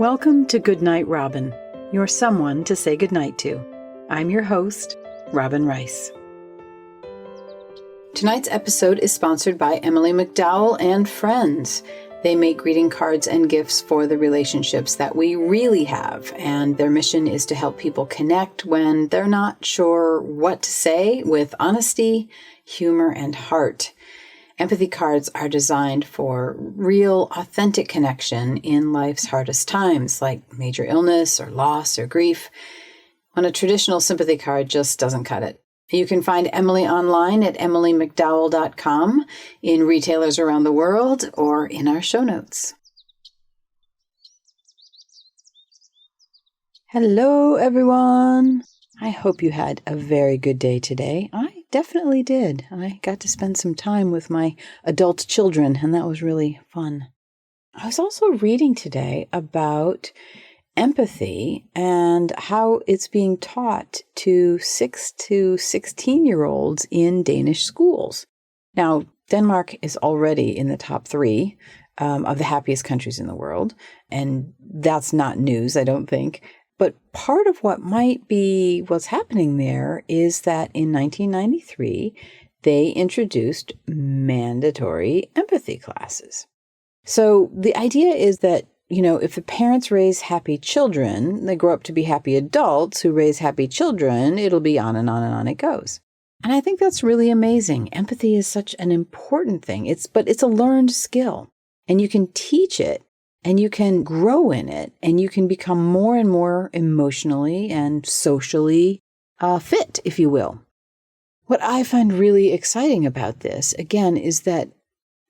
Welcome to Goodnight Robin, your someone to say goodnight to. I'm your host, Robin Rice. Tonight's episode is sponsored by Emily McDowell and friends. They make greeting cards and gifts for the relationships that we really have, and their mission is to help people connect when they're not sure what to say with honesty, humor, and heart. Empathy cards are designed for real, authentic connection in life's hardest times, like major illness or loss or grief, when a traditional sympathy card just doesn't cut it. You can find Emily online at emilymcdowell.com, in retailers around the world, or in our show notes. Hello, everyone. I hope you had a very good day today. I definitely did. I got to spend some time with my adult children, and that was really fun. I was also reading today about empathy and how it's being taught to 6 to 16-year-olds in Danish schools. Now, Denmark is already in the top 3 of the happiest countries in the world, and that's not news, I don't think. But part of what might be what's happening there is that in 1993, they introduced mandatory empathy classes. So the idea is that, if the parents raise happy children, they grow up to be happy adults who raise happy children, it'll be on and on and on it goes. And I think that's really amazing. Empathy is such an important thing. But it's a learned skill, and you can teach it. And you can grow in it, and you can become more and more emotionally and socially fit, if you will. What I find really exciting about this, again, is that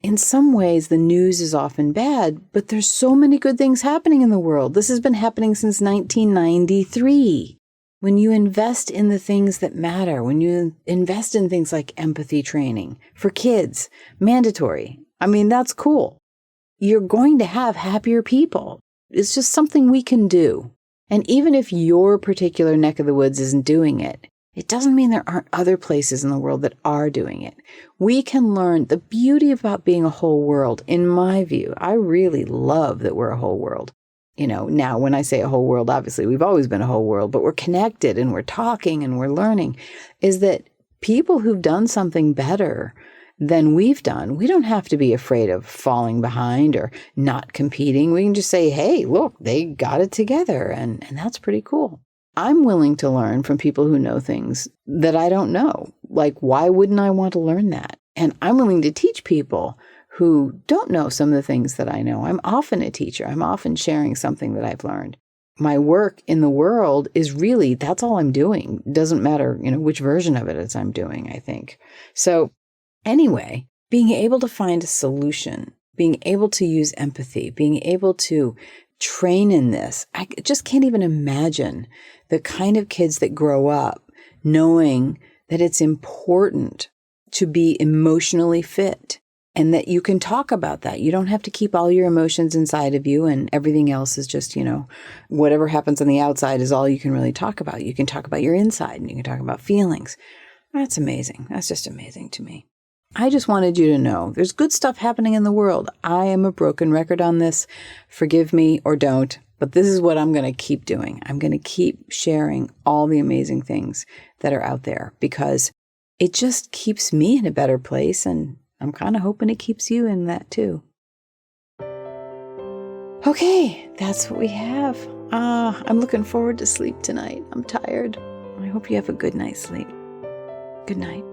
in some ways the news is often bad, but there's so many good things happening in the world. This has been happening since 1993. When you invest in the things that matter, when you invest in things like empathy training for kids, mandatory, that's cool. You're going to have happier people. It's just something we can do. And even if your particular neck of the woods isn't doing it, it doesn't mean there aren't other places in the world that are doing it. We can learn the beauty about being a whole world. In my view, I really love that we're a whole world. Now when I say a whole world, obviously we've always been a whole world, but we're connected and we're talking and we're learning, is that people who've done something better than we've done, we don't have to be afraid of falling behind or not competing. We can just say, hey, look, they got it together. And that's pretty cool. I'm willing to learn from people who know things that I don't know. Like, why wouldn't I want to learn that? And I'm willing to teach people who don't know some of the things that I know. I'm often a teacher. I'm often sharing something that I've learned. My work in the world is really, that's all I'm doing. It doesn't matter, which version of it I'm doing, I think. So anyway, being able to find a solution, being able to use empathy, being able to train in this, I just can't even imagine the kind of kids that grow up knowing that it's important to be emotionally fit and that you can talk about that. You don't have to keep all your emotions inside of you and everything else is just, whatever happens on the outside is all you can really talk about. You can talk about your inside and you can talk about feelings. That's amazing. That's just amazing to me. I just wanted you to know there's good stuff happening in the world. I am a broken record on this. Forgive me or don't, but this is what I'm going to keep doing. I'm going to keep sharing all the amazing things that are out there because it just keeps me in a better place, and I'm kind of hoping it keeps you in that too. Okay, that's what we have. I'm looking forward to sleep tonight. I'm tired. I hope you have a good night's sleep. Good night.